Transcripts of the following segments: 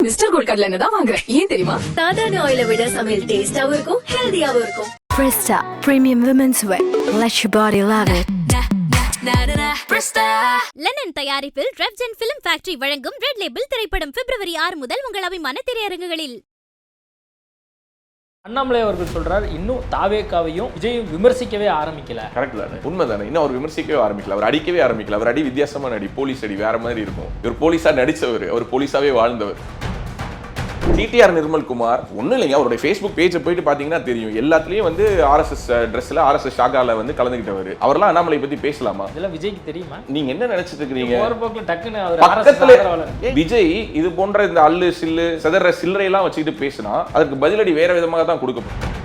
Mister gold கடலை எண்ணெய் தான் வாங்குறேன். ஏன் தெரியுமா? சாதாரண ஆயிலை விட சமையல் டேஸ்டாவும் இருக்கும், ஹெல்தியாவும் இருக்கும். Presta Premium Women's Wear. Let your body love it. Linen தயாரிப்பில் ரெவ்ஜென் பிலிம் ஃபேக்டரி வழங்கும் ரெட் லேபிள் திரைப்படம் February 6 முதல் உங்கள் அபிமான திரையரங்குகளில். அண்ணாமலை அவர்கள் சொல்றார், இன்னும் தாவேக்காவையும் விஜயும் விமர்சிக்கவே ஆரம்பிக்கல. கரெக்ட் தானே, உண்மைதானே. இன்னும் அவர் விமர்சிக்கவே ஆரம்பிக்கல, அவர் அடிக்கவே ஆரம்பிக்கல. அவர் அடி வித்தியாசமான அடி, போலீஸ் அடி வேற மாதிரி இருக்கும். இவர் போலீஸா நடிச்சவர், அவர் போலீஸாவே வாழ்ந்தவர். டிடிஆர் நிர்மல்குமார் ஒன்றும் இல்லைங்க, அவருடைய ஃபேஸ்புக் பேஜை போயிட்டு பார்த்தீங்கன்னா தெரியும். எல்லாத்துலேயும் வந்து ஆர்எஸ்எஸ் ட்ரெஸ்ல ஆர்எஸ்எஸ் ஷாகால வந்து கலந்துக்கிட்டவர். அவரெல்லாம் அண்ணாமலை பத்தி பேசலாமா? இதெல்லாம் விஜய்க்கு தெரியுமா? நீங்க என்ன நினைச்சிட்டு இருக்கீங்க? டக்குன்னு அவர் பக்கத்துல விஜய் இது போன்ற இந்த அல்லு சில்லு செதற சில்லறையெல்லாம் வச்சுக்கிட்டு பேசினா அதற்கு பதிலடி வேற விதமாக தான் கொடுக்கப்படும்.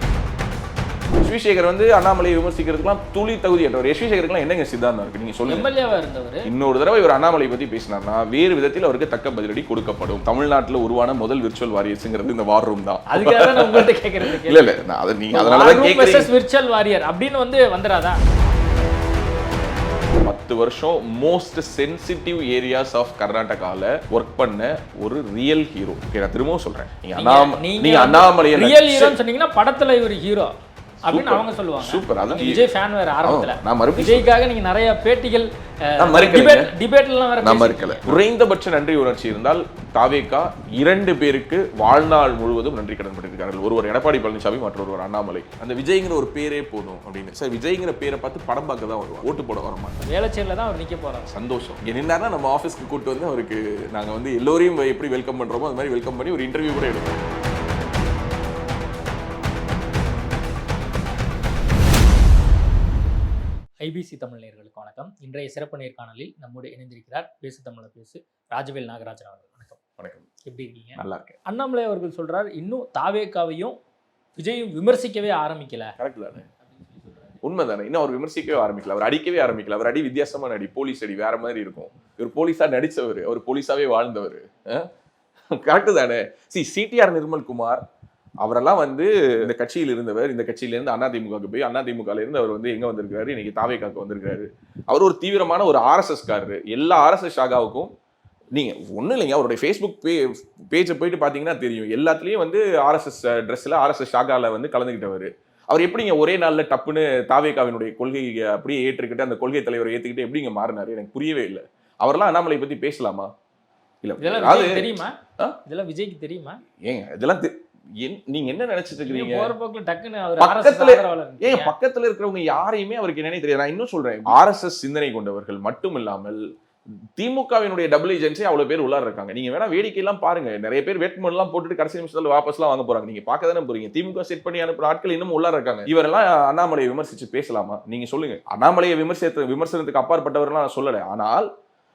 எஸ்விசேகர் வந்து அண்ணாமலையை விமர்சிக்கிறதுக்குலாம் துளி தகுதியற்றவர். எஸ்விசேகருக்குலாம் என்னங்க சித்தாந்தம் இருக்கு நீங்க சொல்லுங்க. எம்எல்ஏவா இருந்தவர் இன்னொரு தடவை இவர் அண்ணாமலை பத்தி பேசினார்னா வேறு விதத்தில் அவருக்கு தக்க பதிலடி கொடுக்கப்படும். தமிழ்நாட்டில் உருவான முதல் விர்ச்சுவல் வாரியர்ஸ்ங்கிறது இந்த வார் ரூம் தான். அதுக்காக நான் உங்கள்கிட்ட கேட்கறது. இல்ல நான் அதை நீங்க அதனால தான் கேட்கிறீங்க. விர்ச்சுவல் வாரியர் அப்படின்னு வந்து வந்துராதா? 10 வருஷம் மோஸ்ட் சென்சிட்டிவ் ஏரியாஸ் ஆஃப் கர்நாடகால ஒர்க் பண்ண ஒரு ரியல் ஹீரோ. நான் திரும்பவும் சொல்றேன், நீங்க அண்ணாமலையை ரியல் ஹீரோன்னு சொன்னீங்கன்னா படத்துல இவர் ஹீரோ அப்படின்னு அவங்க சொல்லுவாங்க. சூப்பர். அதான் விஜய் ஃபேன் வேற ஆரம்பத்துல. நான் மறுபடியும் விஜய்க்காக நீங்க நிறைய பேட்டிகள் டிபேட்லாம் வேற நான் மறுக்கல. குறைந்தபட்ச நன்றி உணர்ச்சி இருந்தால் தாவேகா 2 பேருக்கு வாழ்நாள் முழுவதும் நன்றி கடன் பட்டிருக்கார்கள். ஒருவர் எடப்பாடி பழனிசாமி, மற்றொருவர் அண்ணாமலை. அந்த விஜய்ங்கிற ஒரு பேரே போதும் அப்படின்னு. சார் விஜய்ங்கிற பேரை பார்த்து படம் பார்க்க தான் வருவார், ஓட்டு போட வர மாட்டார். வேலைச்சேரில தான் அவர் நிக்க போறாரு. சந்தோஷம். இங்க நின்னாருன்னா நம்ம ஆஃபீஸ்க்கு கூட்டு வந்து அவருக்கு நாங்க வந்து எல்லோரையும் எப்படி வெல்கம் பண்றோமோ அது மாதிரி வெல்கம் பண்ணி ஒரு இன்டர்வியூ கூட எடுப்போம். ஐபிசி தமிழ் நேயர்களுக்கு வணக்கம். இன்றைய சிறப்பு நேர்காணலில் நம்மோடு இணைந்திருக்கிறார் பேசு தமிழ பேசு ராஜவேல் நாகராஜன் அவர்கள். வணக்கம். வணக்கம். எப்படி இருக்கீங்க? நல்லா இருக்கேன். அண்ணாமலை அவர்கள் சொல்றார், இன்னும் தாவேக்காவையும் விஜயும் விமர்சிக்கவே ஆரம்பிக்கல. கரெக்ட் தானே, உண்மைதானே. இன்னும் அவர் விமர்சிக்கவே ஆரம்பிக்கல, அவர் அடிக்கவே ஆரம்பிக்கல. அவர் அடி வித்தியாசமான அடி, போலீஸ் அடி வேற மாதிரி இருக்கும். இவர் போலீஸா நடிச்சவர், அவர் போலீஸாவே வாழ்ந்தவர். கரெக்ட் தானே. சிடிஆர் நிர்மல்குமார் அவரெல்லாம் வந்து இந்த கட்சியில் இருந்தவர். இந்த கட்சியிலேருந்து அதிமுகவுக்கு போய் அதிமுகல இருந்து அவர் வந்து எங்க வந்திருக்காரு, இன்னைக்கு தாவேக்காக்கு வந்திருக்காரு. அவர் ஒரு தீவிரமான ஒரு ஆர்எஸ்எஸ் காரரு. எல்லா ஆர்எஸ்எஸ் ஷாகாவுக்கும் நீங்க ஒன்றும் இல்லைங்க, அவருடைய ஃபேஸ்புக் பேஜை போயிட்டு பார்த்தீங்கன்னா தெரியும். எல்லாத்துலேயும் வந்து ஆர்எஸ்எஸ் ட்ரெஸ்ல ஆர்எஸ்எஸ் ஷாகால வந்து கலந்துக்கிட்டவர். அவர் எப்படிங்க ஒரே நாளில் டப்புன்னு தாவேக்காவினுடைய கொள்கையை அப்படியே ஏற்றுக்கிட்டு அந்த கொள்கை தலைவரை ஏற்றுக்கிட்டு எப்படிங்க மாறினாரு? எனக்கு புரியவே இல்லை. அவரெல்லாம் அண்ணாமலை பத்தி பேசலாமா? இல்லை, இதெல்லாம் தெரியுமா? இதெல்லாம் விஜய்க்கு தெரியுமா? ஏங்க இதெல்லாம் நீங்க என்ன நினைச்சிட்டு இருக்கீங்க? பக்கத்துல இருக்கிறவங்க யாரையுமே அவருக்கு என்னன்னே தெரியாது. நான் இன்னும் சொல்றேன், ஆர்எஸ்எஸ் சிந்தனை கொண்டவர்கள் மட்டும் இல்லாமல் திமுகவினுடைய டபுள் ஏஜென்சி அவ்வளவு பேர் உள்ளார இருக்காங்க. நீங்க வேணா வேடிக்கை எல்லாம் பாருங்க. நிறைய பேர் வேட்புமனு எல்லாம் போட்டுட்டு கடைசி நிமிஷத்துல வாபஸ் எல்லாம் வாங்க போறாங்க. நீங்க பார்க்க தானே போறீங்க. திமுக செட் பண்ணி அனுப்புற ஆட்கள் இன்னும் உள்ளார இருக்காங்க. இவரெல்லாம் அண்ணாமலையை விமர்சிச்சு பேசலாமா? நீங்க சொல்லுங்க. அண்ணாமலையை விமர்சனத்துக்கு அப்பாற்பட்டவரெல்லாம் நான் சொல்லல. ஆனால்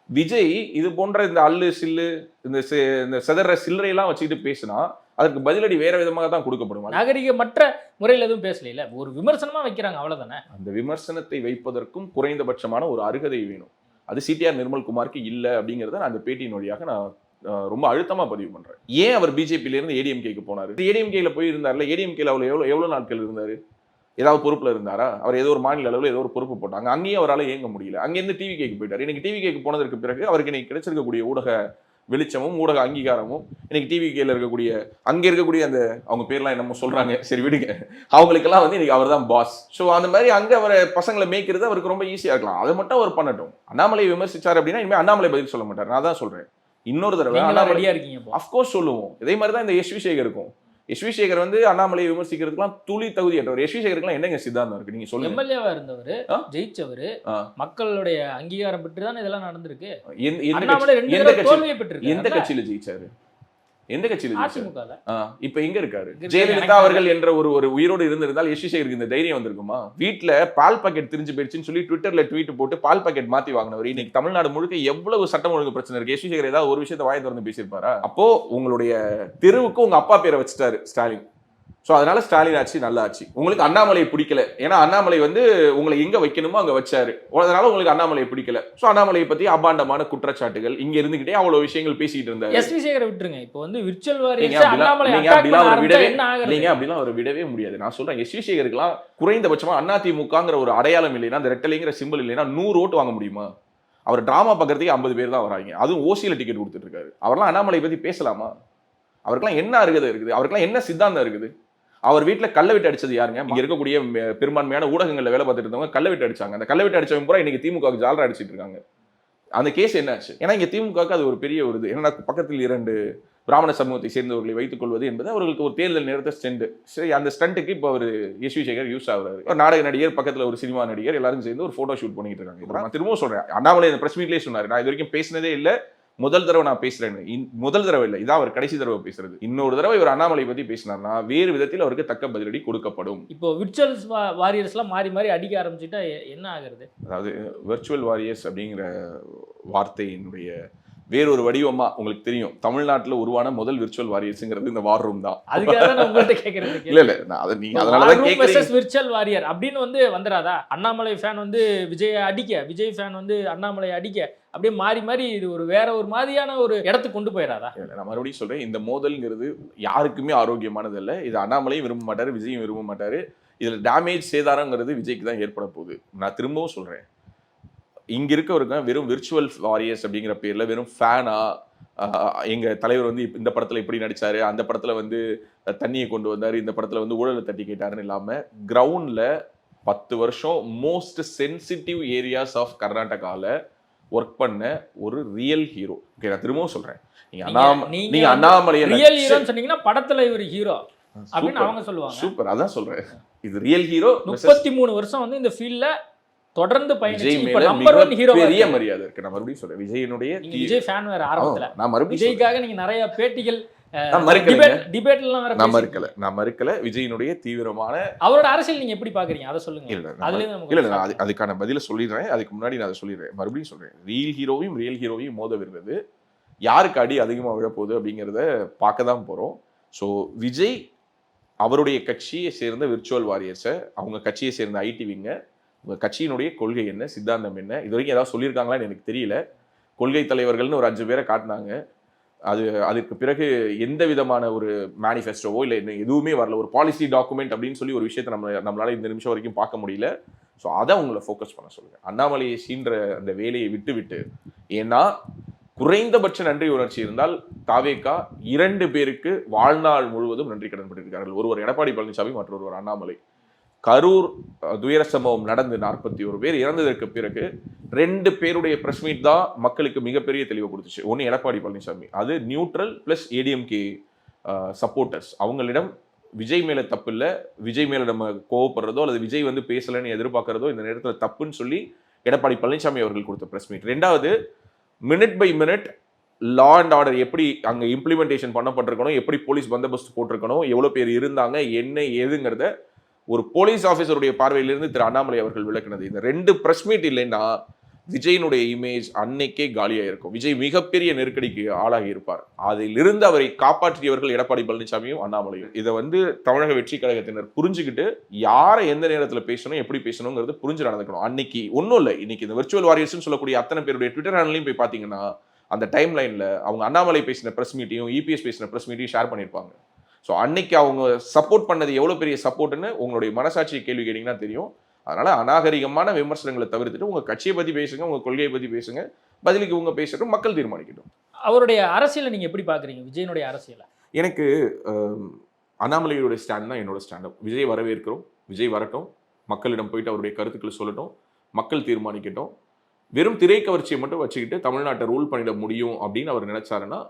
விஜய் இது போன்ற இந்த அல்லு சில்லு இந்த செதற சில்லறையெல்லாம் வச்சுக்கிட்டு பேசினா அதற்கு பதிலடி வேற விதமாக தான் கொடுக்கப்படும். நாகரிக மற்ற முறையில் எதுவும் பேசல, ஒரு விமர்சனமா வைக்கிறாங்க, அவ்வளவுதானே. அந்த விமர்சனத்தை வைப்பதற்கும் குறைந்தபட்சமான ஒரு அருகதை வேணும். அது சிடிஆர் நிர்மல்குமாருக்கு இல்லை அப்படிங்கிறத நான் அந்த பேட்டியின் வழியாக நான் ரொம்ப அழுத்தமா பதிவு பண்றேன். ஏன் அவர் பிஜேபியில இருந்து ஏடிஎம்கேக்கு போனாரு? ஏடிஎம்கேல போய் இருந்தார்ல, ஏடிஎம்கேல அவர் எவ்வளவு நாட்கள் இருந்தாரு? ஏதாவது பொறுப்புல இருந்தாரா? அவர் ஏதோ ஒரு மாநில அளவில் ஏதோ ஒரு பொறுப்பு போட்டாங்க, அங்கேயும் அவரால் இயங்க முடியல. அங்கேருந்து டிவிகேக்கு போயிட்டார். இன்னைக்கு டிவிகேக்கு போனதற்கு பிறகு அவருக்கு இன்னைக்கு கிடைச்சிருக்கக்கூடிய ஊடக வெளிச்சமும் ஊடக அங்கீகாரமும் இன்னைக்கு டிவிகேல இருக்கக்கூடிய அங்க இருக்கக்கூடிய அந்த அவங்க பேர்லாம் என்னமோ சொல்றாங்க, சரி விடுங்க, அவங்களுக்கெல்லாம் வந்து இன்னைக்கு அவர் தான் பாஸ். ஸோ அந்த மாதிரி அங்க அவரை பசங்களை மேய்க்கிறது அவருக்கு ரொம்ப ஈஸியா இருக்கலாம். அதை மட்டும் அவர் பண்ணட்டும். அண்ணாமலையை விமர்சிச்சார் அப்படின்னா இனிமேல் அண்ணாமலை பதில் சொல்ல மாட்டார். நான் தான் சொல்றேன். இன்னொரு தடவை ரெடியா இருக்கீங்க? அஃப்கோர்ஸ் சொல்லுவோம். இதே மாதிரி தான் இந்த எஸ்விசேகருக்கும். எஸ்விசேகர் வந்து அண்ணாமலையை விமர்சிக்கிறதுக்குலாம் துளி தகுதியற்றவர். எஸ்விசேகருக்குலாம் என்னங்க சித்தாந்தம் இருக்கு நீங்க சொல்லுங்க. எம்எல்ஏவா இருந்தவர், ஜெயிச்சவர், மக்களுடைய அங்கீகாரம் பெற்று தான் இதெல்லாம் நடந்திருக்கு. எந்த கட்சியில ஜெயிச்சாரு? எந்த கட்சியில? அதிமுகல. இப்ப எங்க இருக்காரு? ஜெயலலிதா அவர்கள் என்ற ஒரு உயிரோடு இருந்திருந்தால் எஸ்விசேகருக்கு இந்த தைரியம் வந்திருக்குமா? வீட்டுல பால் பாக்கெட் தெரிஞ்சு போயிடுச்சுன்னு சொல்லி ட்விட்டர்ல ட்வீட் போட்டு பால் பாக்கெட் மாத்தி வாங்கினவர். இன்னைக்கு தமிழ்நாடு முழுக்க எவ்வளவு சட்டம் ஒழுங்கு பிரச்சனை இருக்கு. எஸ்விசேகர் ஏதாவது ஒரு விஷயத்தை வாயை திறந்து பேசியிருப்பாரா? அப்போ உங்களுடைய தெருவுக்கு உங்க அப்பா பேரை வச்சுட்டாரு ஸ்டாலின். ஸோ அதனால ஸ்டாலின் ஆச்சு நல்லா ஆச்சு. உங்களுக்கு அண்ணாமலை பிடிக்கல, ஏன்னா அண்ணாமலை வந்து உங்களை எங்க வைக்கணுமோ அங்க வச்சாரு. அதனால உங்களுக்கு அண்ணாமலை பிடிக்கல. ஸோ அண்ணாமலையை பத்தி அபாண்டமான குற்றச்சாட்டுகள் இங்க இருந்துகிட்டே அவ்வளவு விஷயங்கள் பேசிட்டு இருந்தாரு. எஸ்விசேகரை விட்டுருங்க, இப்போ வந்து விர்ச்சுவல் அப்படிலாம் அவர் விடவே முடியாது. நான் சொல்றேன், எஸ்விசேகருக்குலாம் குறைந்தபட்சமா அதிமுகங்கிற ஒரு அடையாளம் இல்லைன்னா, அந்த ரெட்டலைங்கிற சிம்பிள் இல்லைன்னா 100 ஓட்டு வாங்க முடியுமா? அவர் டிராமா பார்க்கறதுக்கு 50 பேர் தான் வராங்க. அதுவும் ஓசியில டிக்கெட் கொடுத்துட்டு இருக்காரு. அவரெல்லாம் அண்ணாமலை பத்தி பேசலாமா? அவருக்கெல்லாம் என்ன அருகதை இருக்குது? அவருக்கெல்லாம் என்ன சித்தாந்தம் இருக்குது? அவர் வீட்டுல கள்ள விட்டு அடிச்சது யாருங்க? இங்க இருக்கக்கூடிய பெரும்பான்மையான ஊடகங்கள்ல வேலை பார்த்துட்டு இருந்தவங்க கள்ள விட்டு அடிச்சாங்க. அந்த கள்ள விட்டு அடிச்சவங்க பூரா இன்னைக்கு திமுகவுக்கு ஜாலரா அடிச்சிட்டு இருக்காங்க. அந்த கேஸ் என்ன ஆச்சு? ஏன்னா இங்க திமுகவுக்கு அது ஒரு பெரிய ஒரு இது. ஏன்னா பக்கத்தில் 2 பிராமண சமூகத்தை சேர்ந்தவர்களை வைத்துக் கொள்வது என்பது அவர்களுக்கு ஒரு தேர்தல் நேரத்தை ஸ்டண்ட். சரி, அந்த ஸ்டண்ட்டுக்கு இப்போ அவர் எஸ்வி சேகர் யூஸ் ஆகுறாரு. ஒரு நாடக நடிகர், பக்கத்துல ஒரு சினிமா நடிகர், எல்லாரும் சேர்ந்து ஒரு போட்டோ ஷூட் பண்ணிட்டு இருக்காங்க. நான் திரும்பவும் சொல்றேன், அண்ணாமலை இந்த பிரஸ் மீட்லேயே சொன்னாரு, நான் இது வரைக்கும் பேசினதே இல்லை, முதல் தடவை நான் பேசுறேன்னு. முதல் தடவை இல்லை, இதான் அவர் கடைசி தடவை பேசுறது. இன்னொரு தடவை இவர் அண்ணாமலை பத்தி பேசினார்னா வேறு விதத்தில் அவருக்கு தக்க பதிலடி கொடுக்கப்படும். இப்போ விர்ச்சுவல் வாரியர்ஸ் எல்லாம் மாறி மாறி அடிக்க ஆரம்பிச்சுட்டா என்ன ஆகுறது? அதாவது விர்ச்சுவல் வாரியர்ஸ் அப்படிங்கிற வார்த்தையினுடைய வேறொரு வடிவமா உங்களுக்கு தெரியும், தமிழ்நாட்டுல உருவான முதல் விர்ச்சுவல் வாரியர்ஸ்ங்கிறது இந்த வார் ரூம் தான். அதுக்காக நான் உங்கள்கிட்ட கேட்கறது. இல்ல நான் அதை நீங்க அதனாலதான் கேக்குறீங்க. விர்ச்சுவல் வாரியர் அப்படின்னு வந்துராதா? அண்ணாமலை ஃபேன் விஜய் அடிக்க, விஜய் ஃபேன் அண்ணாமலை அடிக்க, அப்படியே மாறி மாறி இது ஒரு வேற ஒரு மாதிரியான ஒரு இடத்துக்கு கொண்டு போயிடாதா? நான் மறுபடியும் சொல்றேன், இந்த மோதல்ங்கிறது யாருக்குமே ஆரோக்கியமானது இல்லை. இது அண்ணாமலையும் விரும்ப மாட்டாரு, விஜயும் விரும்ப மாட்டாரு. இதுல டேமேஜ் சேதாரங்கிறது விஜய்க்கு தான் ஏற்பட போகுது. நான் திரும்பவும் சொல்றேன், இங்க இருக்கவருக்கு வெறும் விர்ச்சுவல் வாரியர்ஸ் அப்படிங்கிற பேர்ல வெறும் ஃபேனா எங்க தலைவர் இந்த படத்துல இப்படி நடிச்சாரு, அந்த படத்துல தண்ணியை கொண்டு வந்தாரு, இந்த படத்துல ஊழலை தட்டி கேட்டாருன்னு இல்லாம கிரவுண்ட்ல 10 வருஷம் மோஸ்ட் சென்சிட்டிவ் ஏரியாஸ் ஆஃப் கர்நாடகால ஒர்க் பண்ண ஒரு ரியல் ஹீரோ. ஓகே, நான் திரும்பவும் சொல்றேன், நீங்க அண்ணாமலை ரியல் ஹீரோன்னு சொன்னீங்கன்னா படத்துல இவர் ஹீரோ அப்படின்னு அவங்க சொல்லுவாங்க. சூப்பர், அதான் சொல்றேன், இது ரியல் ஹீரோ. 33 வருஷம் இந்த ஃபீல்ட்ல தொடர்ந்து பயணிச்சு இப்ப நம்பர் 1 ஹீரோ. பெரிய மரியாதை இருக்கு. நான் மறுபடியும் சொல்றேன், விஜயனுடைய விஜய் ஃபேன் வேற ஆரம்பத்துல. நான் மறுபடியும் விஜய்க்காக நீங்க நிறைய பேட்டிகள் நான் மறுக்கல. விஜயனுடைய தீவிரமான அவரோட அரசியல் நீங்க எப்படி பாக்குறீங்க அதை சொல்லுங்க. இல்ல அதுக்கான பதில சொல்லிடுறேன். அதுக்கு முன்னாடி நான் அதை சொல்லிடுறேன், மறுபடியும் சொல்றேன், ரியல் ஹீரோவையும் மோத விருந்தது யாருக்கு அடி அதிகமா விழப்போகுது அப்படிங்கிறத பார்க்க தான் போறோம். ஸோ விஜய் அவருடைய கட்சியை சேர்ந்த விர்ச்சுவல் வாரியர்ஸை, அவங்க கட்சியை சேர்ந்த ஐடிவிங்க, உங்க கட்சியினுடைய கொள்கை என்ன, சித்தாந்தம் என்ன, இது வரைக்கும் ஏதாவது சொல்லியிருக்காங்களான்னு எனக்கு தெரியல. கொள்கை தலைவர்கள்னு ஒரு 5 பேரை காட்டினாங்க. அதுக்கு பிறகு எந்த விதமான ஒரு மேனிஃபெஸ்டோவோ இல்லை எதுவுமே வரல. ஒரு பாலிசி டாக்குமெண்ட் அப்படின்னு சொல்லி ஒரு விஷயத்தை நம்மளால இந்த நிமிஷம் வரைக்கும் பார்க்க முடியல. ஸோ அதை உங்களை ஃபோக்கஸ் பண்ண சொல்லுங்க. அண்ணாமலையை சீன்ற அந்த வேலையை விட்டு ஏன்னா குறைந்தபட்ச நன்றி உணர்ச்சி இருந்தால் தாவேகா 2 பேருக்கு வாழ்நாள் முழுவதும் நன்றி கடன் பட்டிருக்கிறார்கள். ஒருவர் எடப்பாடி பழனிசாமி, மற்றொருவர் அண்ணாமலை. கரூர் துயர சம்பவம் நடந்து 41 பேர் இறந்ததற்கு பிறகு 2 பேருடைய பிரஸ் மீட் தான் மக்களுக்கு மிகப்பெரிய தெளிவை கொடுத்துச்சு. ஒன்று எடப்பாடி பழனிசாமி, அது நியூட்ரல் பிளஸ் ஏடிஎம்கே சப்போர்ட்டர்ஸ். அவங்களிடம் விஜய் மேல தப்பு இல்லை, விஜய் மேல நம்ம கோவப்படுறதோ அல்லது விஜய் பேசலன்னு எதிர்பார்க்கறதோ இந்த நேரத்தில் தப்புன்னு சொல்லி எடப்பாடி பழனிசாமி அவர்கள் கொடுத்த பிரஸ் மீட். 2வது minute by minute law and order எப்படி அங்கே இம்ப்ளிமெண்டேஷன் பண்ணப்பட்டிருக்கணும், எப்படி போலீஸ் பந்தோபஸ்து போட்டிருக்கணும், எவ்வளோ பேர் இருந்தாங்க, என்ன ஏதுங்கிறத ஒரு போலீஸ் ஆஃபீஸருடைய பார்வையிலிருந்து திரு அண்ணாமலை அவர்கள் விளக்குனது. இந்த 2 பிரஸ் மீட் இல்லைன்னா விஜயனுடைய இமேஜ் அன்னைக்கே காலியாக இருக்கும். விஜய் மிகப்பெரிய நெருக்கடிக்கு ஆளாகி இருப்பார். அதிலிருந்து அவரை காப்பாற்றியவர்கள் எடப்பாடி பழனிசாமியும் அண்ணாமலையும். இதை தமிழக வெற்றி கழகத்தினர் புரிஞ்சுக்கிட்டு யாரை எந்த நேரத்தில் பேசணும், எப்படி பேசணுங்கிறது புரிஞ்சு நடந்துக்கணும். அன்னைக்கு ஒன்றும் இல்லை, இன்னைக்கு இந்த விர்ச்சுவல் வாரியர்ஸ்னு சொல்லக்கூடிய அத்தனை பேருடைய ட்விட்டர் ஹேண்ட்லையும் போய் பார்த்தீங்கன்னா அந்த டைம் லைனில் அவங்க அண்ணாமலை பேசின பிரஸ் மீட்டையும் இபிஎஸ் பேசின பிரஸ் மீட்டையும் ஷேர் பண்ணியிருப்பாங்க. ஸோ அன்னைக்கு அவங்க சப்போர்ட் பண்ணது எவ்வளோ பெரிய சப்போர்ட்னு உங்களுடைய மனசாட்சியை கேள்வி கேட்டீங்கன்னா தெரியும். அதனால அநாகரிகமான விமர்சனங்களை தவிர்த்துட்டு உங்க கட்சியை பத்தி பேசுங்க, உங்க கொள்கையை பத்தி பேசுங்க, பதிலுக்கு உங்க பேசட்டும், மக்கள் தீர்மானிக்கட்டும். அவருடைய அரசியலை நீங்க எப்படி பாக்குறீங்க? விஜயனுடைய அரசியலை எனக்கு அண்ணாமலையுடைய ஸ்டாண்ட் தான் என்னோட ஸ்டாண்ட். விஜய் வரவேற்கிறோம், விஜய் வரட்டும், மக்களிடம் போயிட்டு அவருடைய கருத்துக்களை சொல்லட்டும், மக்கள் தீர்மானிக்கட்டும். வெறும் திரை கவர்ச்சியை மட்டும் வச்சுக்கிட்டு தமிழ்நாட்டை ரூல் பண்ணிட முடியும் அப்படின்னு அவர் நினைச்சாருன்னா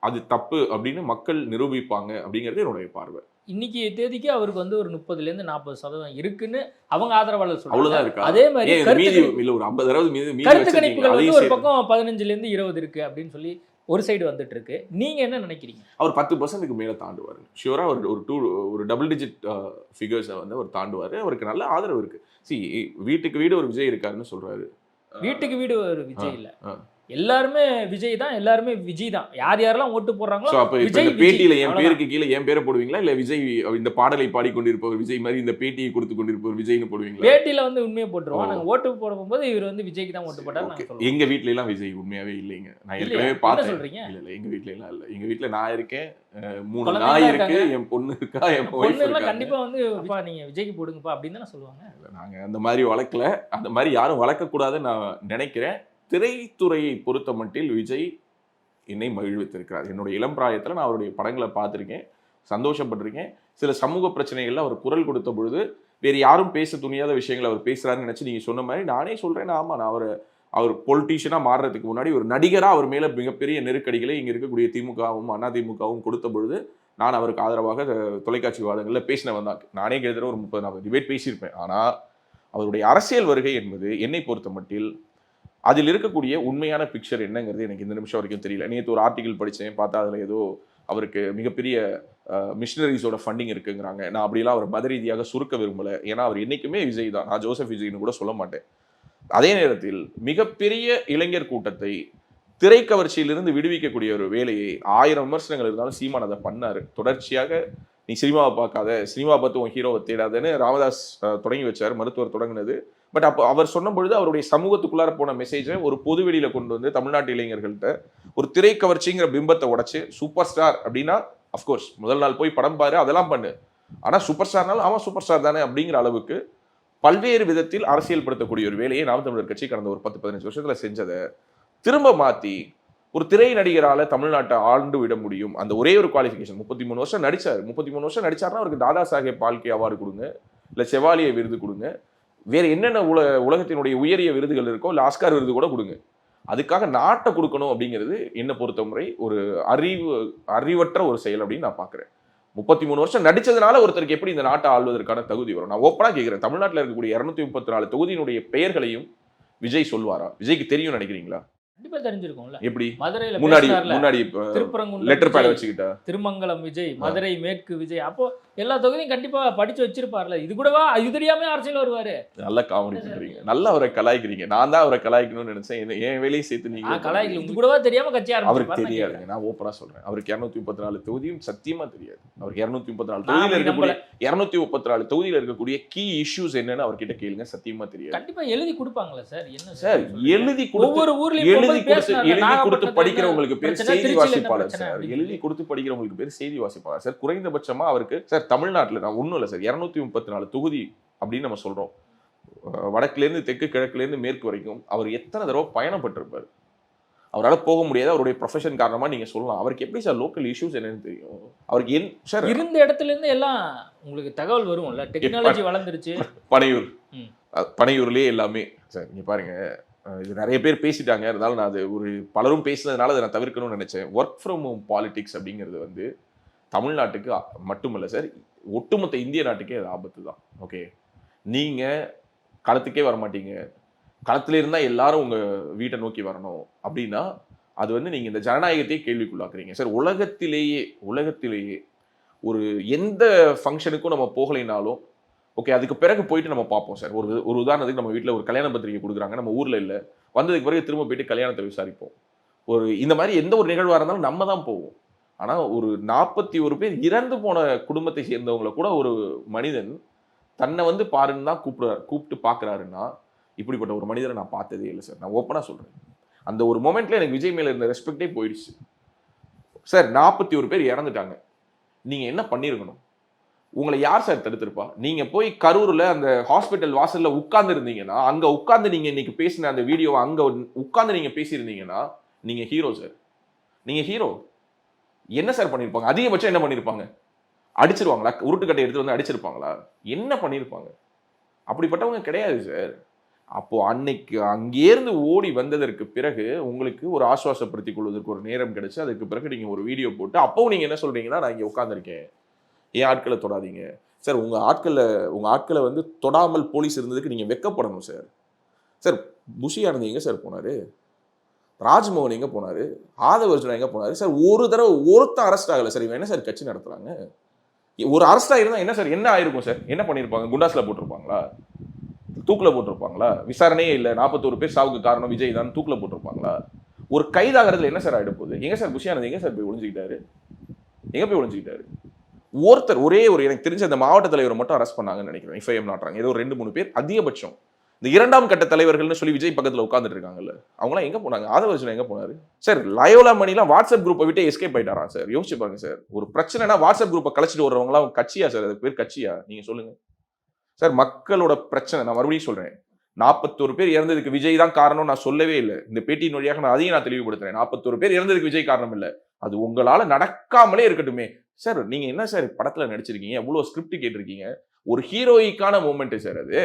அது தப்பு அப்படின்னு மக்கள் நிரூபிப்பாங்க அப்படிங்கிறது என்னுடைய பார்வை. இன்னைக்கு தேதிக்கு அவருக்கு ஒரு 30% இருக்குன்னு அவங்க ஆதரவாளர் சொல்றாங்க. அவ்வளவுதான் இருக்கு. அதே மாதிரி ஒரு 50 கருத்து கணிப்புகள் ஒரு பக்கம் 15-20 இருக்கு அப்படின்னு சொல்லி ஒரு சைடு வந்துட்டு இருக்கு. நீங்க என்ன நினைக்கிறீங்க? அவர் 10% மேல தாண்டுவாரு ஷியூரா. ஒரு டபுள் டிஜிட் ஃபிகர்ஸை அவர் தாண்டுவாரு. அவருக்கு நல்ல ஆதரவு இருக்கு. வீட்டுக்கு வீடு ஒரு விஜய் இருக்காருன்னு சொல்றாரு. வீட்டுக்கு வீடு ஒரு விஜய் இல்ல, எல்லாருமே விஜய் தான், எல்லாருமே விஜய் தான். யார் யாரெல்லாம் ஓட்டு போடுறாங்களோ விஜய். பேட்டியில என் பேருக்கு கீழே என் பேரை போடுவீங்களா, இல்ல விஜய் இந்த பாடலை பாடிக்கொண்டிருப்பவர் விஜய் மாதிரி இந்த பேட்டியை கொடுத்து கொண்டிருப்பவர் விஜய்னு போடுவீங்களா? பேட்டியில உண்மையை போட்டுருவோம். நாங்க ஓட்டு போடும்போது இவர் விஜய்க்கு தான் ஓட்டு போட்டாரு. எங்க வீட்ல எல்லாம் விஜய் உண்மையாவே இல்லைங்க. நான் ஏற்கனவே பார்த்தேன். சொல்றீங்க? இல்ல எங்க வீட்ல எல்லாம் இல்ல. எங்க வீட்ல நான் இருக்கேன், 3 நாய் இருக்கு, என் பொண்ணு இருக்கா, என் பொண்ணு இருக்கா. கண்டிப்பா நீங்க விஜய்க்கு போடுங்கப்பா அப்படின்னு தானே சொல்லுவாங்க. நாங்க அந்த மாதிரி வளர்க்கல, அந்த மாதிரி யாரும் வளர்க்க கூடாதுன்னு நான் நினைக்கிறேன். திரைத்துறையை பொறுத்த மட்டில் விஜய் என்னை மகிழ்வித்திருக்கிறார். என்னுடைய இளம் பிராயத்தில் நான் அவருடைய படங்களை பார்த்துருக்கேன், சந்தோஷப்பட்டிருக்கேன். சில சமூக பிரச்சனைகள்ல அவர் குரல் கொடுத்த பொழுது வேறு யாரும் பேச துணியாத விஷயங்களை அவர் பேசுறாருன்னு நினைச்சு நீங்க சொன்ன மாதிரி நானே சொல்றேன். ஆமா, நான் அவர் பொலிட்டீஷியனா மாறுறதுக்கு முன்னாடி ஒரு நடிகரா அவர் மேல மிகப்பெரிய நெருக்கடிகளை இங்க இருக்கக்கூடிய திமுகவும் அதிமுகவும் கொடுத்த பொழுது நான் அவருக்கு ஆதரவாக தொலைக்காட்சி விவாதங்கள்ல பேசினவன் தான். நானே கிட்டத்தட்ட ஒரு 30-40 டிபேட் பேசியிருப்பேன். ஆனா அவருடைய அரசியல் வருகை என்பது என்னை பொறுத்த மட்டில் அதில் இருக்கக்கூடிய உண்மையான பிக்சர் என்னங்கிறது எனக்கு இந்த நிமிஷம் வரைக்கும் தெரியல. நேற்று ஒரு ஆர்டிகல் படித்தேன், பார்த்தா அதில் ஏதோ அவருக்கு மிகப்பெரிய மிஷினரிஸோட ஃபண்டிங் இருக்குங்கிறாங்க. நான் அப்படிலாம் அவர் மத ரீதியாக சுருக்க விரும்பலை. ஏன்னா அவர் என்றைக்குமே விஜய் தான், நான் ஜோசப் விஜய்னு கூட சொல்ல மாட்டேன். அதே நேரத்தில் மிகப்பெரிய இளைஞர் கூட்டத்தை திரைக்கவர்ச்சியிலிருந்து விடுவிக்கக்கூடிய ஒரு வேலையை 1000 விமர்சனங்கள் இருந்தாலும் சீமான் அதை பண்ணாரு. தொடர்ச்சியாக நீ சினிமாவை பார்க்காத, சினிமா பார்த்து உன் ஹீரோவை தேடாதன்னு ராமதாஸ் தொடங்கி வச்சார், மருத்துவர் தொடங்கினது. பட் அப்போ அவர் சொன்ன பொழுது அவருடைய சமூகத்துக்குள்ளார போன மெசேஜை ஒரு பொது வெளியில கொண்டு வந்து தமிழ்நாட்டு இளைஞர்கள்ட்ட ஒரு திரைக்கவர்ச்சிங்கிற பிம்பத்தை உடைச்சு சூப்பர் ஸ்டார் அப்படின்னா அஃப்கோர்ஸ் முதல் நாள் போய் படம் பாரு, அதெல்லாம் பண்ணு, ஆனா சூப்பர் ஸ்டார்னாலும் அவன் சூப்பர் ஸ்டார் தானே அப்படிங்கிற அளவுக்கு பல்வேறு விதத்தில் அரசியல் படுத்தக்கூடிய ஒரு வேலையை நாம் தமிழர் கட்சி கடந்த ஒரு 10-15 வருஷத்துல செஞ்சதை திரும்ப மாத்தி ஒரு திரை நடிகரால தமிழ்நாட்டை ஆண்டு விட முடியும். அந்த ஒரே ஒரு குவாலிஃபிகேஷன். 33 வருஷம் நடிச்சார். 33 வருஷம் நடிச்சாருன்னா அவருக்கு தாதா சாஹேப் பால்கே அவார்டு கொடுங்க, இல்ல செவாலிய விருது கொடுங்க, வேற என்னென்ன உலகத்தினுடைய உயரிய விருதுகள் இருக்கோ இல்ல ஆஸ்கார் விருது கூட கொடுங்க. அதுக்காக நாட்டை கொடுக்கணும் அப்படிங்கிறது என்னை பொறுத்தவரை ஒரு அறிவற்ற ஒரு செயல் அப்படின்னு நான் பாக்குறேன். 33 வருஷம் நடிச்சதுனால ஒருத்தருக்கு எப்படி இந்த நாட்டை ஆள்வதற்கான தகுதி வரும்? நான் ஓப்பனா கேட்கிறேன், தமிழ்நாட்டில் இருக்கக்கூடிய 234 தொகுதியினுடைய பெயர்களையும் விஜய் சொல்வாரா? விஜய்க்கு தெரியும் நினைக்கிறீங்களா? கண்டிப்பா தெரிஞ்சிருக்கும்ல. எப்படி மதுரையில முன்னாடி திருப்பரங்குன்றம் லெட்டர் பேட் வச்சுக்கிட்டா, திருமங்கலம் விஜய், மதுரை மேற்கு விஜய், அப்போ எல்லா தொகுதியும் கண்டிப்பா படிச்சு வச்சிருப்பார்ல. இது கூடவா இது தெரியாம அரசியல் வருவாரு? நல்லா காமெடி பண்றீங்க, நல்லா அவரை கலாய்க்கிறீங்க. நான் தான் அவரை கலாய்க்கணும்னு நினைச்சேன், என் வேலையை சேர்த்து நீங்க கலாய்க்கல. இது கூடவா தெரியாம கட்சி அவருக்கு தெரியாதுங்க. நான் ஓப்பனா சொல்றேன், அவருக்கு 234 தொகுதியும் சத்தியமா தெரியாது. அவருக்கு 234 தொகுதியில இருக்கக்கூடிய 234 தொகுதியில இருக்கக்கூடிய கீ இஷ்யூஸ் என்னன்னு அவர்கிட்ட கேளுங்க, சத்தியமா தெரியாது. கண்டிப்பா எழுதி கொடுப்பாங்களா சார்? என்ன சார் எழுதி ஒவ்வொரு ஊர்லயும் கொடுத்து படிக்கிறவங்களுக்கு பேர் செய்தி வாசிப்பாளர் சார். எழுதி கொடுத்து படிக்கிறவங்களுக்கு பேர் செய்தி வாசிப்பாளர் சார். குறைந்தபட்சமா அவருக்கு சார் தமிழ்நாட்டுல நான் ஒண்ணும் இல்லை சார், 234 தொகுதி அப்படின்னு நம்ம சொல்றோம். வடக்குல இருந்து தெற்கு, கிழக்குல இருந்து மேற்கு வரைக்கும் அவர் எத்தனை தடவை பயணப்பட்டிருப்பாரு? அவரால் போக முடியாது, அவருடைய ப்ரொஃபஷன் காரணமா நீங்க சொல்லலாம். அவருக்கு எப்படி சார் லோக்கல் இஷ்யூஸ் என்னன்னு தெரியும்? அவருக்கு சார் இருந்த இடத்துல இருந்து எல்லாம் உங்களுக்கு தகவல் வரும்ல, டெக்னாலஜி வளர்ந்துருச்சு. பனையூர்லயே எல்லாமே சார். நீங்க பாருங்க, இது நிறைய பேர் பேசிட்டாங்க, இருந்தாலும் நான் அது பலரும் பேசினதுனால அதை நான் தவிர்க்கணும்னு நினைச்சேன். ஒர்க் ஃப்ரம் ஹோம் பாலிடிக்ஸ் அப்படிங்கிறது தமிழ்நாட்டுக்கு மட்டுமல்ல சார், ஒட்டுமொத்த இந்திய நாட்டுக்கே அது ஆபத்து தான். ஓகே, நீங்க களத்துக்கே வரமாட்டீங்க, களத்துல இருந்தா எல்லாரும் உங்க வீட்டை நோக்கி வரணும் அப்படின்னா அது நீங்க இந்த ஜனநாயகத்தையே கேள்விக்குள்ளாக்குறீங்க சார். உலகத்திலேயே ஒரு எந்த ஃபங்க்ஷனுக்கும் நம்ம போகலைனாலும் ஓகே, அதுக்கு பிறகு போயிட்டு நம்ம பார்ப்போம் சார். ஒரு உதாரணத்துக்கு நம்ம வீட்டில் ஒரு கல்யாண பத்திரிகை கொடுக்குறாங்க, நம்ம ஊர்ல இல்லை, வந்ததுக்கு பிறகு திரும்ப போயிட்டு கல்யாணத்தை விசாரிப்போம். இந்த மாதிரி எந்த ஒரு நிகழ்வாக இருந்தாலும் நம்ம தான் போவோம். ஆனா ஒரு 41 பேர் இறந்து போன குடும்பத்தை சேர்ந்தவங்களை கூட ஒரு மனிதன் தன்னை பாருன்னு தான் கூப்பிட்டு பார்க்குறாருன்னா இப்படிப்பட்ட ஒரு மனிதரை நான் பார்த்ததே இல்லை சார். நான் ஓப்பனா சொல்றேன், அந்த ஒரு மொமெண்ட்ல எனக்கு விஜய் மேல இருந்த ரெஸ்பெக்டே போயிடுச்சு சார். 41 பேர் இறந்துட்டாங்க, நீங்க என்ன பண்ணிருக்கணும்? உங்களை யார் சார் தடுத்திருப்பா? நீங்க போய் கரூர்ல அந்த ஹாஸ்பிட்டல் வாசல்ல உட்கார்ந்து இருந்தீங்கன்னா, அங்க உட்கார்ந்து நீங்க இன்னைக்கு பேசின அந்த வீடியோவை அங்க உட்கார்ந்து நீங்க பேசியிருந்தீங்கன்னா நீங்க ஹீரோ சார். நீங்க ஹீரோ. என்ன சார் பண்ணிருப்பாங்க? அதிகபட்சம் என்ன பண்ணிருப்பாங்க? அடிச்சிருவாங்களா? உருட்டுக்கட்டை எடுத்து அடிச்சிருப்பாங்களா? என்ன பண்ணிருப்பாங்க? அப்படிப்பட்டவங்க கிடையாது சார். அப்போ அன்னைக்கு அங்கேருந்து ஓடி வந்ததற்கு பிறகு உங்களுக்கு ஒரு ஆசுவாசப்படுத்திக் கொள்வதற்கு ஒரு நேரம் கிடைச்சு, அதுக்கு பிறகு நீங்க ஒரு வீடியோ போட்டு அப்பவும் நீங்க என்ன சொல்றீங்கன்னா, நான் இங்க உட்கார்ந்துருக்கேன், என் ஆட்களை தொடாதீங்க சார். உங்க ஆட்களை தொடாமல் போலீஸ் இருந்ததுக்கு நீங்க வெக்கப்படணும் சார். சார் புஷி ஆனந்த் எங்க சார் போனாரு? ராஜ்மோகன் எங்க போனாரு? ஆதவ அர்ஜுனா எங்க போனாரு சார்? ஒரு தடவை ஒருத்தர் அரெஸ்ட் ஆகல சார். இவன் என்ன சார் கட்சி நடத்துறாங்க? ஒரு அரெஸ்ட் ஆயிருந்தா என்ன சார், என்ன ஆயிருக்கும் சார்? என்ன பண்ணிருப்பாங்க? குண்டாஸ்ல போட்டிருப்பாங்களா? தூக்குல போட்டிருப்பாங்களா? விசாரணையே இல்லை, 41 பேர் சாவுக்கு காரணம் விஜய் தான், தூக்குல போட்டிருப்பாங்களா? ஒரு கைதாகிறதுல என்ன சார் ஆயிட போகுது? எங்க சார் புஷி ஆனந்த் எங்க சார் போய் ஒளிஞ்சுக்கிட்டாரு? ஒரே எனக்கு தெரிஞ்ச அந்த மாவட்ட தலைவரை மட்டும் அரெஸ்ட் பண்ணாங்கன்னு நினைக்கிறேன். எஃப்ஐஎம் நாட்டுறாங்க ஏதோ 2-3 பேர் அதிகபட்சம். இந்த 2ஆம் கட்ட தலைவர்கள்னு சொல்லி விஜய் பக்கத்துல உட்கார்ந்துட்டு இருக்காங்கல்ல, அவங்களாம் எங்க போனாங்க? ஆதவ அர்ஜுனா எங்க போனாரு சார்? லயோலா மணிலாம் வாட்ஸ்அப் குரூப்பை விட்டு எஸ்கேப் ஆயிட்டாரா சார்? யோசிச்சு பாருங்க சார். ஒரு பிரச்சனைனா வாட்ஸ்அப் குரூப்பை கலைச்சிட்டு வர்றவங்களாம் கட்சியா சார்? அதுக்கு பேர் கட்சியா? நீங்க சொல்லுங்க சார். மக்களோட பிரச்சனை, நான் மறுபடியும் சொல்றேன், 41 பேர் இறந்ததுக்கு விஜய் தான் காரணம் நான் சொல்லவே இல்லை. இந்த பேட்டியின் வழியாக நான் அதையும் நான் தெளிவுபடுத்துறேன். 41 பேர் இறந்ததுக்கு விஜய் காரணம் இல்லை. அது உங்களால நடக்காமலே இருக்கட்டுமே. சார் நீங்க என்ன சார் படத்துல நடிச்சிருக்கீங்க, எவ்வளவு ஸ்கிரிப்ட் கேட்டிருக்கீங்க, ஒரு ஹீரோயிக்கான மூமெண்ட் சார் அது.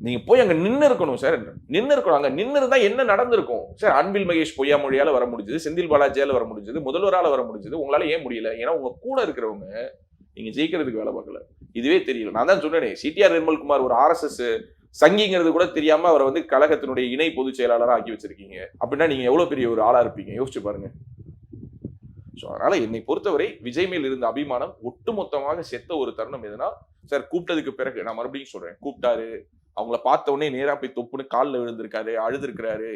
நீங்க போய் அங்க நின்று இருக்கணும் சார், நின்று இருக்கணும். அங்க நின்று இருந்தா என்ன நடந்திருக்கும் சார்? அன்பில் மகேஷ் பொய்யாமொழியால வர முடிஞ்சது, செந்தில் பாலாஜியால வர முடிஞ்சது, முதல்வரால வர முடிஞ்சது. உங்களால ஏன் முடியல? ஏன்னா உங்க கூட இருக்கிறவங்க நீங்க ஜெயிக்கிறதுக்கு வேலை பார்க்கல. இதுவே தெரியல. நான் தான் சொன்னேனே, சிடிஆர் நிர்மல்குமார் ஒரு RSS சங்கிங்கிறது கூட தெரியாம அவரை வந்து கழகத்தினுடைய இணை பொதுச் செயலாளராக ஆக்கி வச்சிருக்கீங்க. அப்படின்னா நீங்க எவ்வளவு பெரிய ஒரு ஆளா இருப்பீங்க யோசிச்சு பாருங்க. அதனால என்னை பொறுத்தவரை விஜய் மேல் இருந்த அபிமானம் ஒட்டுமொத்தமாக செத்த ஒரு தருணம் எதுனா சார், கூப்பிட்டதுக்கு பிறகு நான் மறுபடியும் சொல்றேன், கூப்பிட்டாரு, அவங்கள பார்த்த உடனே நேரா போய் தொப்புன்னு காலில் விழுந்திருக்காரு, அழுதுருக்காரு,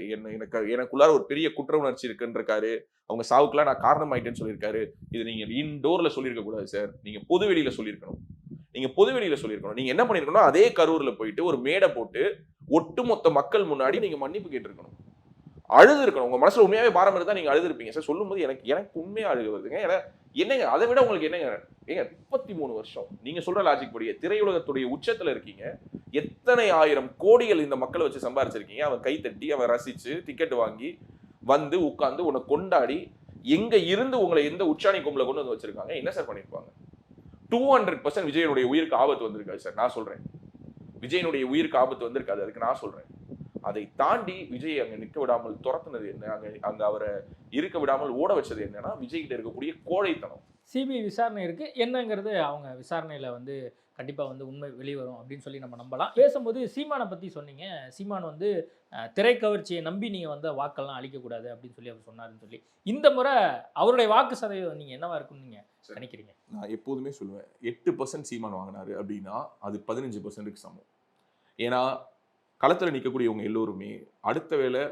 எனக்குள்ளார ஒரு பெரிய குற்ற உணர்ச்சி இருக்குன்றிருக்காரு, அவங்க சாவுக்குலாம் நான் காரணம் ஆயிட்டேன்னு சொல்லியிருக்காரு. இது நீங்க இன்டோர்ல சொல்லியிருக்க கூடாது சார், நீங்க பொது வெளியில சொல்லியிருக்கணும். நீங்க என்ன பண்ணிருக்கணும், அதே கரூர்ல போயிட்டு ஒரு மேடை போட்டு ஒட்டுமொத்த மக்கள் முன்னாடி நீங்க மன்னிப்பு கேட்டிருக்கணும், அழுது இருக்கணும். உங்க மனசுல உண்மையாவே பாரம் இருந்தா நீங்க அழுது இருப்பீங்க சார். சொல்லும் போது எனக்கு உண்மையா அழுகு வருதுங்க. ஏன்னா என்னங்க அதை விட உங்களுக்கு என்னங்க, ஏங்க 33 வருஷம் நீங்க சொல்ற லாஜிக் படியே திரையுலகத்துடைய உச்சத்துல இருக்கீங்க. எத்தனை ஆயிரம் கோடிகள் இந்த மக்களை வச்சு சம்பாரிச்சிருக்கீங்க. அவன் கை தட்டி, அவன் ரசிச்சு, டிக்கெட் வாங்கி வந்து உட்கார்ந்து உன்னை கொண்டாடி, எங்க இருந்து உங்களை எந்த உச்சாணி கொம்புல கொண்டு வந்து வச்சிருக்காங்க. என்ன சார் பண்ணிருப்பாங்க? 200% விஜயனுடைய உயிருக்கு ஆபத்து வந்திருக்காது சார். நான் சொல்றேன், விஜயனுடைய உயிருக்கு ஆபத்து வந்திருக்காது. அதுக்கு நான் சொல்றேன், அதை தாண்டி விஜய் அங்க நிற்க விடாமல் துரத்துனது என்ன, அங்க அவரை இருக்க விடாமல் ஓட வச்சது என்னன்னா விஜய் கிட்ட இருக்கக்கூடிய கோழைத்தனம். சிபிஐ விசாரணை இருக்கு, என்னங்கிறது அவங்க விசாரணையில வந்து கண்டிப்பா வந்து உண்மை வெளிவரும் அப்படின்னு சொல்லி நம்ம நம்பலாம். பேசும்போது சீமானை பத்தி சொன்னீங்க. சீமான் வந்து திரைக்கவர்ச்சியை நம்பி நீங்க வந்து வாக்கெல்லாம் அளிக்கக்கூடாது அப்படின்னு சொல்லி அவர் சொன்னாருன்னு சொல்லி, இந்த முறை அவருடைய வாக்கு சதவீதம் நீங்க என்னவா இருக்குன்னு நீங்க நினைக்கிறீங்க? நான் எப்போதுமே சொல்லுவேன், 8% சீமான் வாங்கினாரு அப்படின்னா அது 15%க்கு சமம். ஏன்னா களத்தில் நிற்கக்கூடியவங்க எல்லோருமே அடுத்த வேளை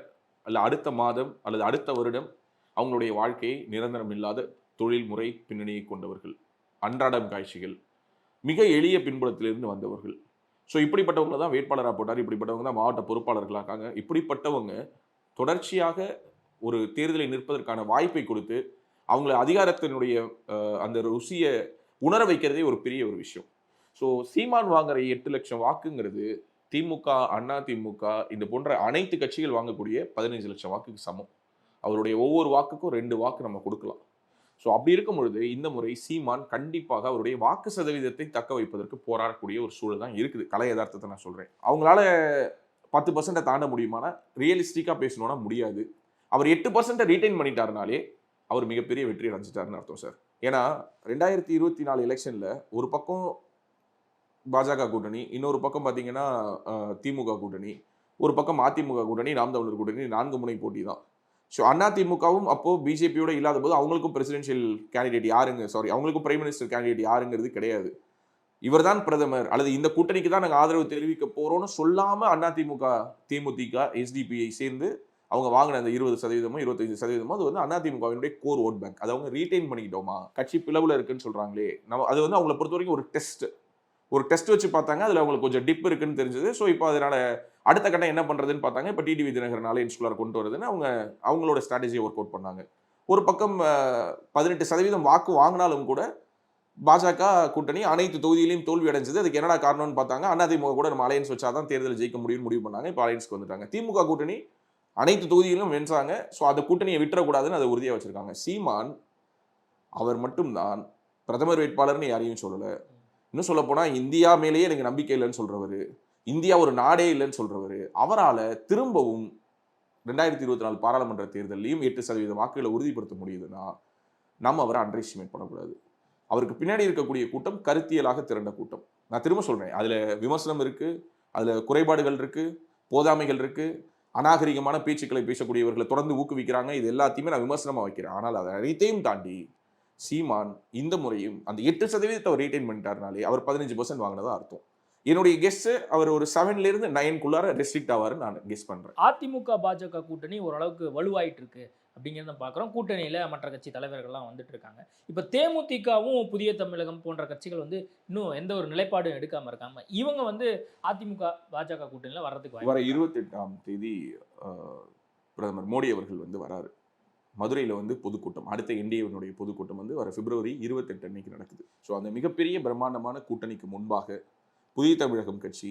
அல்ல அடுத்த மாதம் அல்லது அடுத்த வருடம் அவங்களுடைய வாழ்க்கையை நிரந்தரம் இல்லாத தொழில்முறை பின்னணியை கொண்டவர்கள், அன்றாடம் காட்சிகள், மிக எளிய பின்புலத்திலிருந்து வந்தவர்கள். ஸோ இப்படிப்பட்டவங்க தான் வேட்பாளராக போட்டார், இப்படிப்பட்டவங்க தான் மாவட்ட பொறுப்பாளர்களாக்காங்க. இப்படிப்பட்டவங்க தொடர்ச்சியாக ஒரு தேர்தலை நிற்பதற்கான வாய்ப்பை கொடுத்து அவங்கள அதிகாரத்தினுடைய அந்த ருசியை உணர வைக்கிறதே ஒரு பெரிய ஒரு விஷயம். ஸோ சீமான் வாங்குற 8 லட்சம் வாக்குங்கிறது திமுக, அண்ணா திமுக இந்த போன்ற அனைத்து கட்சிகள் வாங்கக்கூடிய 15 லட்சம் வாக்குக்கு சமம். அவருடைய ஒவ்வொரு வாக்குக்கும் 2 வாக்கு நம்ம கொடுக்கலாம். ஸோ அப்படி இருக்கும் பொழுது இந்த முறை சீமான் கண்டிப்பாக அவருடைய வாக்கு சதவீதத்தை தக்க வைப்பதற்கு போராடக்கூடிய ஒரு சூழல் தான் இருக்குது. கலை யதார்த்தத்தை நான் சொல்றேன். அவங்களால 10% தாண்ட முடியுமானா, ரியலிஸ்டிக்கா பேசணும்னா முடியாது. அவர் 8% ரீடைன் பண்ணிட்டாருனாலே அவர் மிகப்பெரிய வெற்றி அடைஞ்சிட்டாருன்னு அர்த்தம் சார். ஏன்னா 2024 எலெக்ஷன்ல ஒரு பக்கம் பாஜக கூட்டணி, இன்னொரு பக்கம் பார்த்தீங்கன்னா திமுக கூட்டணி, ஒரு பக்கம் அதிமுக கூட்டணி, நாம் தமிழர் கூட்டணி, 4 முனை போட்டி தான். ஸோ அதிமுகவும் அப்போ பிஜேபியோட இல்லாத போது அவங்களுக்கும் பிரசிடென்ஷியல் கேண்டிடேட் யாருங்க, அவங்களுக்கும் பிரைம் மினிஸ்டர் கேண்டிடேட் யாருங்கிறது கிடையாது. இவர் தான் பிரதமர் அல்லது இந்த கூட்டணிக்கு தான் நாங்கள் ஆதரவு தெரிவிக்க போறோம்னு சொல்லாம அதிமுக, தேமுதிக, எஸ்டிபிஐ சேர்ந்து அவங்க வாங்கின அந்த 20%, 25% அது வந்து அதிமுகவினுடைய கோர் ஓட் பேங்க். அதை அவங்க ரீடைன் பண்ணிக்கிட்டோமா, கட்சி பிளவுல இருக்குன்னு சொல்றாங்களே, நம்ம அது வந்து அவங்களை பொறுத்த வரைக்கும் ஒரு டெஸ்ட் வச்சு பார்த்தாங்க. அதில் அவங்களுக்கு கொஞ்சம் டிப் இருக்குன்னு தெரிஞ்சது. ஸோ இப்போ அதனால அடுத்த கட்டம் என்ன பண்ணுறதுன்னு பார்த்தாங்க. இப்போ டிடிவி தினகரனால இன்ஸ்குலர் கொண்டு வருதுன்னு அவங்களோட ஸ்ட்ராட்டஜியை ஒர்க் அவுட் பண்ணாங்க. ஒரு பக்கம் 18% வாக்கு வாங்கினாலும் கூட பாஜக கூட்டணி அனைத்து தொகுதியிலையும் தோல்வி அடைஞ்சது. அதுக்கு என்னடா காரணம்னு பார்த்தாங்க. அதிமுக கூட நம்ம அலையன்ஸ் வச்சாதான் தேர்தல் ஜெயிக்க முடியும்னு முடிவு பண்ணாங்க. இப்போ அலையன்ஸ்க்கு வந்துட்டாங்க. திமுக கூட்டணி அனைத்து தொகுதியிலும் வென்றாங்க. ஸோ அந்த கூட்டணியை விட்டுறக்கூடாதுன்னு அதை உறுதியாக வச்சிருக்காங்க. சீமான் அவர் மட்டும்தான் பிரதமர் வேட்பாளர்னு யாரையும் சொல்லலை. இன்னும் சொல்ல போனா இந்தியா மேலேயே எனக்கு நம்பிக்கை இல்லைன்னு சொல்றவரு, இந்தியா ஒரு நாடே இல்லைன்னு சொல்றவரு, அவரால் திரும்பவும் 2024 பாராளுமன்ற தேர்தலையும் 8% வாக்குகளை உறுதிப்படுத்த முடியுதுன்னா நம்ம அவரை அண்டர் எஸ்டிமேட் பண்ணக்கூடாது. அவருக்கு பின்னாடி இருக்கக்கூடிய கூட்டம் கருத்தியலாக திரண்ட கூட்டம். நான் திரும்ப சொல்றேன், அதுல விமர்சனம் இருக்கு, அதுல குறைபாடுகள் இருக்கு, போதாமைகள் இருக்கு, அநாகரிகமான பேச்சுக்களை பேசக்கூடியவர்களை தொடர்ந்து ஊக்குவிக்கிறாங்க. இது எல்லாத்தையுமே நான் விமர்சனமா வைக்கிறேன். ஆனால் அதை அனைத்தையும் தாண்டி சீமான் இந்த முறையும் அந்த 8% அவர் ரீடைன் பண்ணிட்டாருனாலே அவர் 15% வாங்கினதா அர்த்தம். என்னுடைய கெஸ் அவர் ஒரு 7ல 9 ரெஸ்ட்ரிக்ட் ஆவாருன்னு நான் கெஸ் பண்றேன். அதிமுக பாஜக கூட்டணி ஓரளவுக்கு வலுவாயிட்டு இருக்கு அப்படிங்கிறத பார்க்குறோம். கூட்டணியில மற்ற கட்சி தலைவர்கள்லாம் வந்துட்டு இருக்காங்க. இப்போ தேமுதிகவும் புதிய தமிழகம் போன்ற கட்சிகள் வந்து இன்னும் எந்த ஒரு நிலைப்பாடும் எடுக்காம இருக்காம இவங்க வந்து அதிமுக பாஜக கூட்டணியில வர்றதுக்கு வர 28ஆம் தேதி பிரதமர் மோடி அவர்கள் வந்து வராரு. மதுரையில் வந்து பொதுக்கூட்டம், அடுத்த என்டிஏவினுடைய பொதுக்கூட்டம் வந்து வர பிப்ரவரி 28 அன்னைக்கு நடக்குது. ஸோ அந்த மிகப்பெரிய பிரம்மாண்டமான கூட்டணிக்கு முன்பாக புதிய தமிழகம் கட்சி,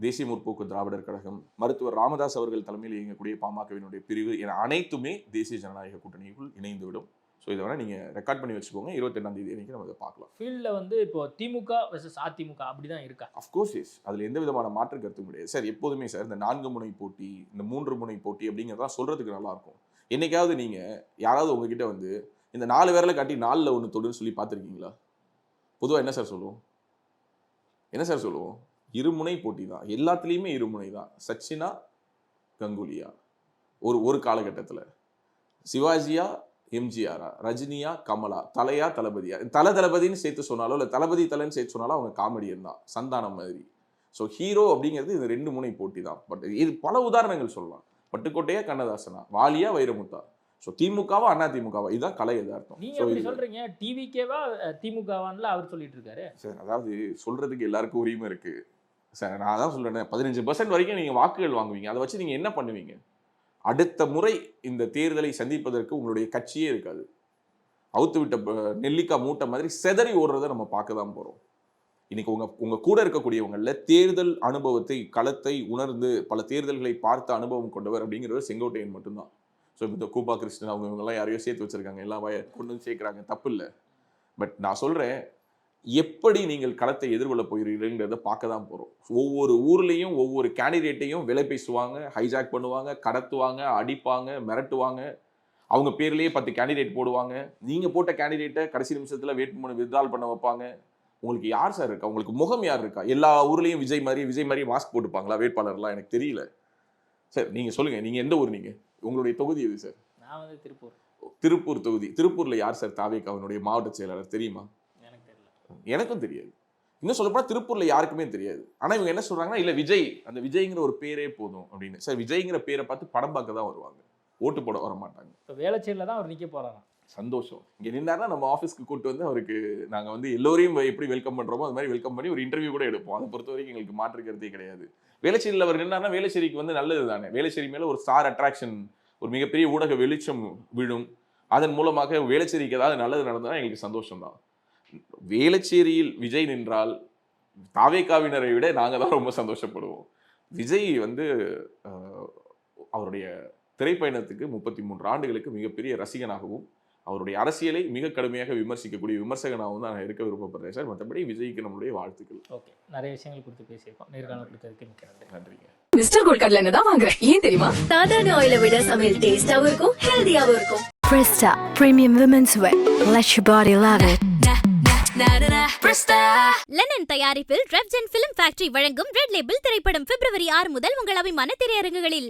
தேசிய முற்போக்கு திராவிடர் கழகம், மருத்துவர் ராமதாஸ் அவர்கள் தலைமையில் இயங்கக்கூடிய பாமகவினுடைய பிரிவு என அனைத்துமே தேசிய ஜனநாயக கூட்டணிக்குள் இணைந்துவிடும். ஸோ இதை வேணால் நீங்கள் ரெக்கார்ட் பண்ணி வச்சுக்கோங்க. 22ஆம் தேதி அன்றைக்கி நம்ம இதை பார்க்கலாம். ஃபீல்டில் வந்து இப்போ திமுக வெர்சஸ் அதிமுக அப்படி தான் இருக்கா? அஃப்கோர்ஸ் எஸ், அதில் எந்த விதமான மாற்று கருத்தும் கிடையாது சார். எப்போதுமே சார் இந்த 4 முனை போட்டி, இந்த 3 முனை போட்டி அப்படிங்கிறதெல்லாம் சொல்கிறதுக்கு நல்லாயிருக்கும். என்னைக்காவது நீங்கள் யாராவது உங்ககிட்ட வந்து இந்த 4 விரலை காட்டி 4ல் 1 தொடுன்னு சொல்லி பார்த்துருக்கீங்களா? பொதுவாக என்ன சார் சொல்லுவோம்? இருமுனை போட்டி தான், எல்லாத்துலேயுமே இருமுனை தான். சச்சினா கங்குலியா ஒரு காலகட்டத்தில், சிவாஜியா எம்ஜிஆரா, ரஜினியா கமலா, தலையா தளபதியா, தளபதின்னு சேர்த்து சொன்னாலோ இல்லை தளபதி தலைன்னு சேர்த்து சொன்னாலும் அவங்க காமெடியன் தான், சந்தானம் மாதிரி. ஸோ ஹீரோ அப்படிங்கிறது இந்த 2 முனை போட்டி தான். பட் இது பல உதாரணங்கள் சொல்லலாம். பட்டுக்கோட்டையா கண்ணதாசனா, வாலியா வைரமுத்தா. ஸோ திமுகவா அண்ணா திமுகவா, இதுதான் கலை எதார்த்தம். நீங்க எப்படி சொல்றீங்க? டிவிகேவா திமுகவான்ல அவர் சொல்லிட்டு இருக்காரு சார். அதாவது சொல்றதுக்கு எல்லாருக்கும் உரிமை இருக்கு சார். நான் தான் சொல்றேன், 15% வரைக்கும் நீங்க வாக்குகள் வாங்குவீங்க. அதை வச்சு நீங்க என்ன பண்ணுவீங்க? அடுத்த முறை இந்த தேர்தலை சந்திப்பதற்கு உங்களுடைய கட்சியே இருக்காது. அவுத்து விட்ட நெல்லிக்காய் மூட்டை மாதிரி செதறி ஓடுறதை நம்ம பார்க்க தான் போறோம். இன்னைக்கு உங்க கூட இருக்கக்கூடியவங்கள தேர்தல் அனுபவத்தை, களத்தை உணர்ந்து பல தேர்தல்களை பார்த்த அனுபவம் கொண்டவர் அப்படிங்கிறவர் செங்கோட்டையன் மட்டும்தான். ஸோ இந்த கூபா கிருஷ்ணன் அவங்கெல்லாம் யாரையோ சேர்த்து வச்சிருக்காங்க, எல்லாம் கொண்டு வந்து சேர்க்குறாங்க, தப்பு இல்லை. பட் நான் சொல்கிறேன், எப்படி நீங்கள் களத்தை எதிர்கொள்ள போகிறீர்கள்ங்கிறத பார்க்க தான் போகிறோம். ஒவ்வொரு ஊர்லேயும் ஒவ்வொரு கேண்டிடேட்டையும் விலை பேசுவாங்க, ஹைஜாக் பண்ணுவாங்க, கடத்துவாங்க, அடிப்பாங்க, மிரட்டுவாங்க. அவங்க பேர்லேயே 10 கேண்டிடேட் போடுவாங்க. நீங்கள் போட்ட கேண்டிடேட்டை கடைசி நிமிஷத்தில் வேட்புமனு வித்ட்ரால் பண்ண வைப்பாங்க. உங்களுக்கு யார் சார் இருக்கா? உங்களுக்கு முகம் யார் இருக்கா? எல்லா ஊர்லேயும் விஜய் மாதிரி மாஸ்க் போட்டுப்பாங்களா வேட்பாளர்லாம்? எனக்கு தெரியல சார். நீங்கள் சொல்லுங்கள், நீங்கள் எந்த ஊர்? நீங்கள் உங்களுடைய தொகுதி எது சார்? நான் வந்து திருப்பூர் தொகுதி. திருப்பூரில் யார் சார் தாவேகாவினுடைய மாவட்ட செயலாளர் தெரியுமா? எனக்கு தெரியல. எனக்கும் தெரியாது. இன்னும் சொல்லப்போனால் திருப்பூரில் யாருக்குமே தெரியாது. ஆனால் இவங்க என்ன சொல்கிறாங்கன்னா, இல்லை விஜய், அந்த விஜய்ங்கிற ஒரு பேரே போதும் அப்படின்னு. சார் விஜய்ங்கிற பேரை பார்த்து படம் பார்க்க தான் வருவாங்க, ஓட்டு போட வர மாட்டாங்க. இப்போ வேளச்சேரியில் தான் அவர் நிற்க போகிறாங்க. சந்தோஷம். இங்கே நின்னார்னா நம்ம ஆஃபீஸ்க்கு கூப்பிட்டு வந்து அவருக்கு நாங்கள் வந்து எல்லோரையும் எப்படி வெல்கம் பண்ணுறோமோ அது மாதிரி வெல்கம் பண்ணி ஒரு இன்டர்வியூ கூட எடுப்போம். அதை பொறுத்த வரைக்கும் எங்களுக்கு மாற்றுக்கிறதே கிடையாது. வேளச்சேரியில் அவர் நின்னார்னா வேளச்சேரிக்கு வந்து நல்லது தானே. வேளச்சேரி மேலே ஒரு ஸ்டார் அட்ராக்ஷன், ஒரு மிகப்பெரிய ஊடக வெளிச்சம் விழும். அதன் மூலமாக வேளச்சேரிக்கு ஏதாவது நல்லது நடந்ததுன்னா எங்களுக்கு சந்தோஷம் தான். வேளச்சேரியில் விஜய் நின்றால் தாவேகாவினரை விட நாங்கள் தான் ரொம்ப சந்தோஷப்படுவோம். விஜய் வந்து அவருடைய திரைப்பயணத்துக்கு 33 ஆண்டுகளுக்கு மிகப்பெரிய ரசிகனாகவும் அவருடைய அரசியலை மிக கடுமையாக விமர்சிக்கக்கூடிய விமர்சகனாகவும் தான் நான் இருக்க விருப்பப்படுறேன் சார். மற்றபடி விஜய்க்கு நம்மளுடைய வாழ்த்துக்கள். ஓகே, நிறைய விஷயங்கள் கொடுத்து பேசியிருக்கோம். நேர்காணல் கொடுத்ததுக்கு மிக்க நன்றி. நன்றிங்க. மிஸ்டர் கோல்ட் கடலை எண்ணெய் தான் வாங்குறேன். ஏன் தெரியுமா? சாதாரண ஆயிலை விட சமையல் டேஸ்டாவும் இருக்கும், ஹெல்தியாவும் இருக்கும். Presta Premium Women's Wear. Let your body love it. Linen தயாரிப்பில் ரெவ்ஜென் ஃபிலிம் ஃபேக்டரி வழங்கும் ரெட் லேபிள் திரைப்படம் February 6 முதல் உங்கள் அபிமான திரையரங்குகளில்.